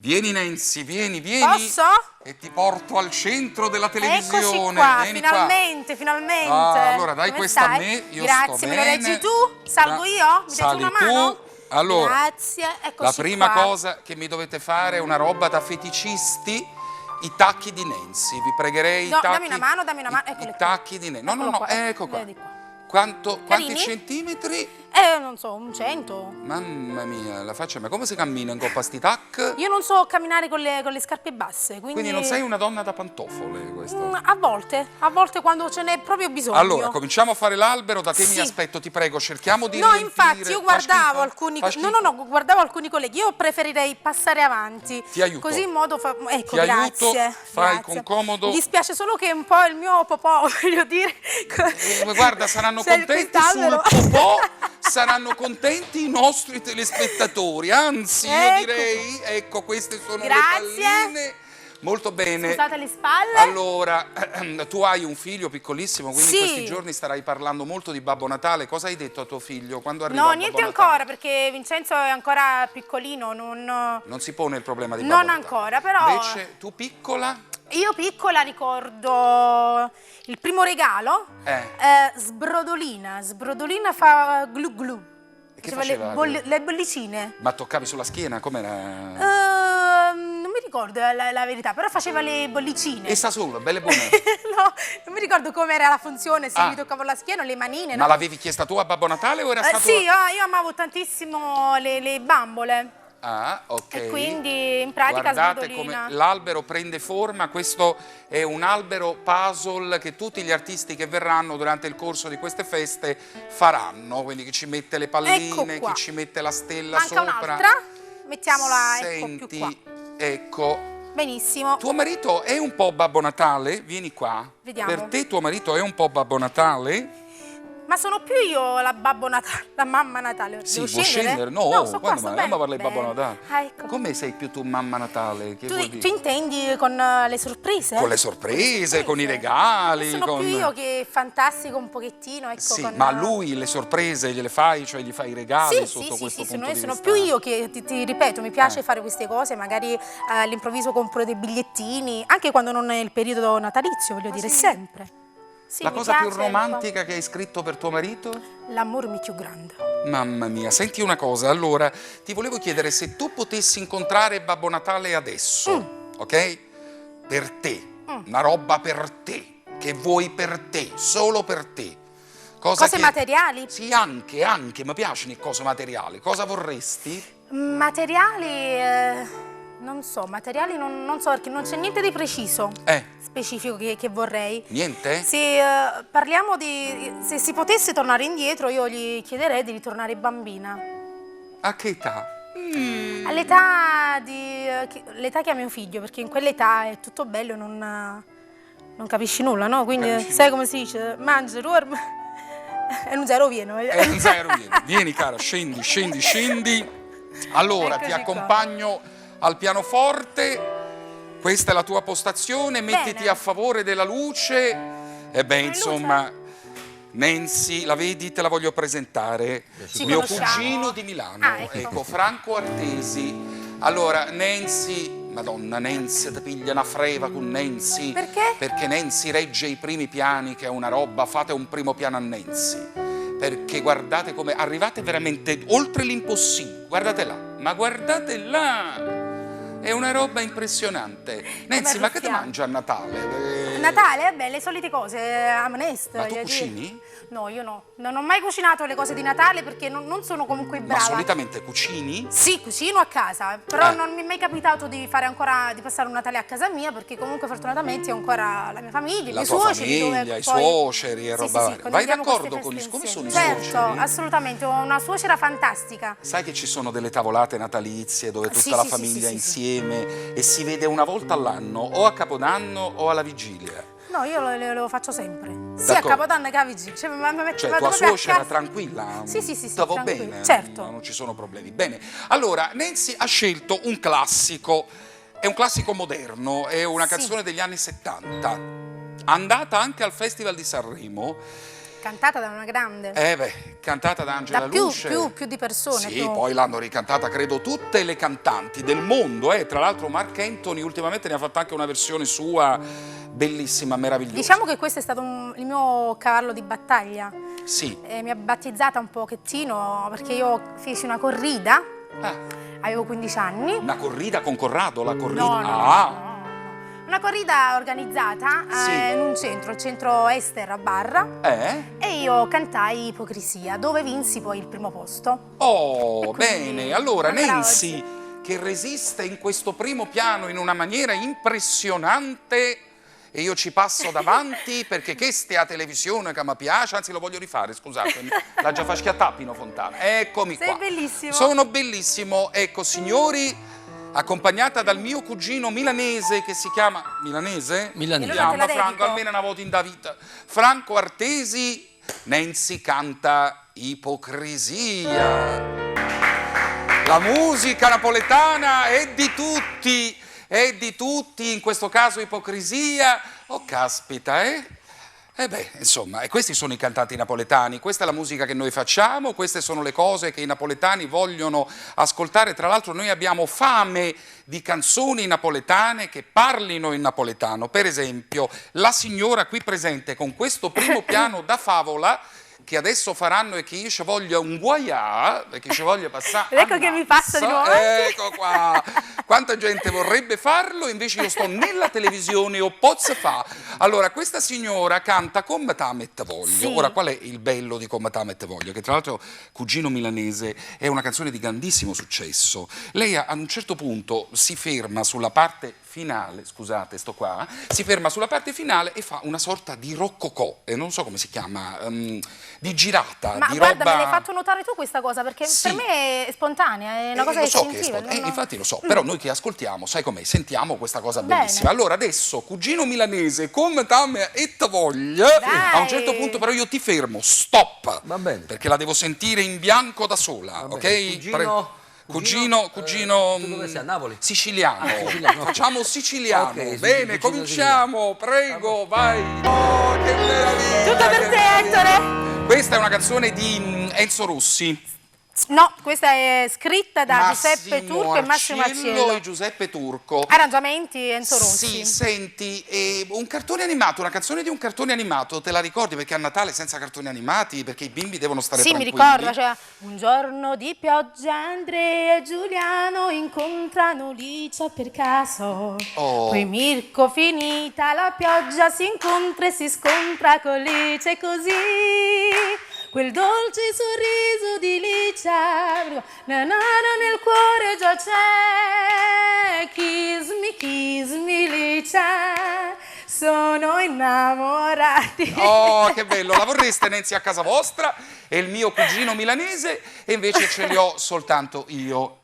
Vieni Nancy, vieni. Posso? E ti porto al centro della televisione. Eccoci qua, vieni finalmente, qua. finalmente. Allora dai Come questa stai? a me, io Grazie, sto me lo bene. reggi tu? Salgo io? Mi dai Sali una mano? tu. Allora, grazie, eccoci la prima qua. cosa che mi dovete fare è una roba da feticisti, i tacchi di Nancy. Vi pregherei No, i tacchi. dammi una mano, I tacchi di Nancy. No, Eccolo qua, ecco qua. vedi qua. Quanti Carini? centimetri? Non so, un 100. Mamma mia, la faccia, ma come si cammina in coppa sti tac? Io non so camminare con le scarpe basse, Quindi non sei una donna da pantofole, questa? A volte quando ce n'è proprio bisogno. Allora, cominciamo a fare l'albero, da te mi Sì. aspetto, ti prego, cerchiamo di No, riempire. infatti, io Fa guardavo schifo? alcuni... Fa schifo? No, guardavo alcuni colleghi. Io preferirei passare avanti. Ti aiuto. Così in modo... Ecco, Ti aiuto, grazie. fai grazie. con comodo. Mi dispiace solo che un po' il mio popò, voglio dire... Guarda, saranno Se contenti sul quest'albero- popò, saranno contenti i nostri telespettatori. Anzi, io Ecco. direi, ecco, queste sono Grazie. le palline. Molto bene. Scusate le spalle. Allora, tu hai un figlio piccolissimo, quindi Sì. in questi giorni starai parlando molto di Babbo Natale. Cosa hai detto a tuo figlio quando arriva No, Babbo niente Natale? ancora, perché Vincenzo è ancora piccolino, Non si pone il problema di Babbo Non Natale. ancora, però- Invece, tu piccola? Io piccola ricordo il primo regalo, Sbrodolina fa glu glu. E che Faceva faceva? le bollicine. Ma toccavi sulla schiena? Com'era? Non mi ricordo la verità, però faceva le bollicine. E sta solo, belle buone. No, non mi ricordo com'era la funzione, se Ah. mi toccavo la schiena o le manine. Ma no? l'avevi chiesta tu a Babbo Natale o era stato... Sì, io amavo tantissimo le bambole. Ah, ok. E quindi in pratica guardate Sbrodolina. come l'albero prende forma. Questo è un albero puzzle che tutti gli artisti che verranno durante il corso di queste feste faranno. Quindi chi ci mette le palline, Ecco qua. chi ci mette la stella Manca sopra. un'altra? Mettiamola Senti, più qua. ecco. Benissimo. Tuo marito è un po' Babbo Natale? Vieni qua. Vediamo. Per te tuo marito è un po' Babbo Natale? Ma sono più io la Babbo Natale, la mamma Natale. Sì, Devo vuoi scendere? No, sto qua, quando sto mai? bene. Ma parli di Babbo Bene. Natale. Ah, ecco. Come sei più tu mamma Natale? Che vuol Tu dire? intendi con le sorprese? Con le sorprese, con i regali. Sono con... più io che fantastico un pochettino, ecco. Sì, con... ma a lui le sorprese gliele fai, cioè gli fai i regali sotto questo punto di sono vista? più io che, ti ripeto, mi piace fare queste cose, magari all'improvviso compro dei bigliettini, anche quando non è il periodo natalizio, voglio dire, sempre. Sì, La mi cosa più piace, romantica che hai scritto per tuo marito? L'amore mi più grande. Mamma mia, senti una cosa, allora ti volevo chiedere se tu potessi incontrare Babbo Natale adesso, ok? Per te, una roba per te, che vuoi per te, solo per te. Cose materiali? Sì, anche, mi piacciono le cose materiali. Cosa vorresti? Materiali, non so, non so perché non c'è niente di preciso, specifico che vorrei. Niente? Se parliamo di... se si potesse tornare indietro, io gli chiederei di ritornare bambina. A che età? All'età l'età che ha mio figlio, perché in quell'età è tutto bello e non capisci nulla, no? Quindi Capisci sai come si dice, mangi, dormi e un zero viene. Un zero vieni. Vieni cara, scendi. Allora, Eccoci ti qua. accompagno al pianoforte. Questa è la tua postazione, mettiti Bene. a favore della luce. E beh, luce? insomma, Nancy, la vedi, te la voglio presentare. Ci Mio conosciamo? cugino di Milano, Ah, ecco. Franco Artesi. Allora, Nancy, Madonna, Nancy, ti piglia una freva con Nancy. Perché? Perché Nancy regge i primi piani, che è una roba, fate un primo piano a Nancy. Perché guardate come arrivate veramente oltre l'impossibile. Guardate là, ma guardate là! È una roba impressionante. Nancy, ma che ti arruffiamo. mangia a Natale? Natale, vabbè, le solite cose, amnest. Ma tu voglio dire. cucini? No, io no. Non ho mai cucinato le cose di Natale perché non sono comunque Ma brava. solitamente cucini? Sì, cucino a casa, però Eh. non mi è mai capitato di passare un Natale a casa mia perché comunque fortunatamente ho ancora la mia famiglia, i La miei tua suoceri. famiglia, dove i poi- suoceri e Sì, roba sì, varia. Vai condividiamo d'accordo queste con feste come sono i insieme. suoceri? Certo, assolutamente, ho una suocera fantastica. Sai che ci sono delle tavolate natalizie dove tutta Sì, la sì, famiglia sì, è sì, insieme e si vede una volta all'anno, o a Capodanno o alla vigilia. No, io lo faccio sempre. Sia a D'accordo. Capodanno che a Vigilia. Cioè, Cioè, vado tua proprio a suocera casa. tranquilla? Sì, Sta va tranquilla. bene? Certo. Non ci sono problemi. Bene. Allora, Nancy ha scelto un classico. È un classico moderno, è una Sì. canzone degli anni 70. Andata anche al Festival di Sanremo. Cantata da una grande. Cantata da Angela Da Luce. più di persone. Sì, poi l'hanno ricantata credo tutte le cantanti del mondo. Tra l'altro Marc Anthony ultimamente ne ha fatto anche una versione sua bellissima, meravigliosa. Diciamo che questo è stato il mio cavallo di battaglia. Sì. Mi ha battezzata un pochettino perché io feci una corrida, avevo 15 anni. Una corrida con Corrado, la corrida. No. Una corrida organizzata in un centro, il centro Ester a Barra. E io cantai Ipocrisia, dove vinsi poi il primo posto. Oh, bene. Allora, Nancy, che resiste in questo primo piano in una maniera impressionante, e io ci passo davanti perché questa è la televisione che mi piace, anzi lo voglio rifare, scusatemi, l'ha già fasciata Pino Fontana. Eccomi qua. Sei bellissimo. Sono bellissimo, ecco signori, accompagnata dal mio cugino milanese che si chiama... Milanese? Milanese. Si chiama Franco, almeno una volta in da vita. Franco Artesi, Nancy canta Ipocrisia. La musica napoletana è di tutti, in questo caso Ipocrisia. Oh, caspita, insomma, e questi sono i cantanti napoletani, questa è la musica che noi facciamo, queste sono le cose che i napoletani vogliono ascoltare. Tra l'altro noi abbiamo fame di canzoni napoletane che parlino in napoletano. Per esempio, la signora qui presente con questo primo piano da favola, che adesso faranno e che io ci voglio un guaià, perché ci voglio passare. Ecco che mi passa di nuovo. Ecco qua. Quanta gente vorrebbe farlo, invece io sto nella televisione o posso fa. Allora, questa signora canta Come t'amet voglio. Sì. Ora, qual è il bello di Come t'amet voglio? Che tra l'altro, Cugino milanese, è una canzone di grandissimo successo. Lei a un certo punto si ferma sulla parte finale, scusate, sto qua, si ferma sulla parte finale e fa una sorta di rococò, non so come si chiama, di girata, Ma di guarda, roba... me l'hai fatto notare tu questa cosa, perché Sì. per me è spontanea, è una cosa lo so istintiva. che infatti lo so, però noi che ascoltiamo, sai com'è, sentiamo questa cosa Bene. bellissima. Allora adesso, Cugino milanese, come t'ame e te voglia, Dai. a un certo punto però io ti fermo, stop, Va bene. perché la devo sentire in bianco da sola, Va ok? bene. Cugino, tu dove sei? A Napoli? Siciliano. Siciliano, ok. Facciamo siciliano. Ok, Bene, cugino cominciamo, prego, vai. Oh, che meraviglia. Tutto per che te, meraviglia. Ettore. Questa è una canzone di Enzo Rossi. No, questa è scritta da Giuseppe Massimo Turco e Massimo Arciello Arciello. e Giuseppe Turco. Arrangiamenti Enzo Rossi. Sì, senti, un cartone animato, una canzone di un cartone animato, te la ricordi? Perché a Natale senza cartoni animati, perché i bimbi devono stare Sì, mi tranquilli. ricordo, cioè, un giorno di pioggia Andrea e Giuliano incontrano Licia per caso. Oh. Poi Mirko, finita la pioggia, si incontra e si scontra con Licia e così quel dolce sorriso di Licia nel cuore già c'è. Kiss me Licia, sono innamorati. Oh, che bello, la vorreste Nancy a casa vostra? E il mio cugino milanese, e invece ce li ho soltanto io